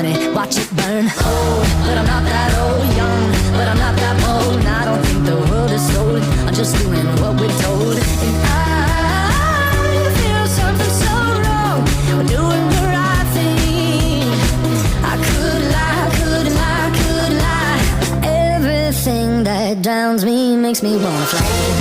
money, watch it burn. Old, but I'm not that old. Young, but I'm not that bold. And I don't think the world is sold. I'm just doing what we're told. And I feel something so wrong. We're doing the right thing. I could lie, could lie, could lie. Everything that drowns me makes me wanna fly.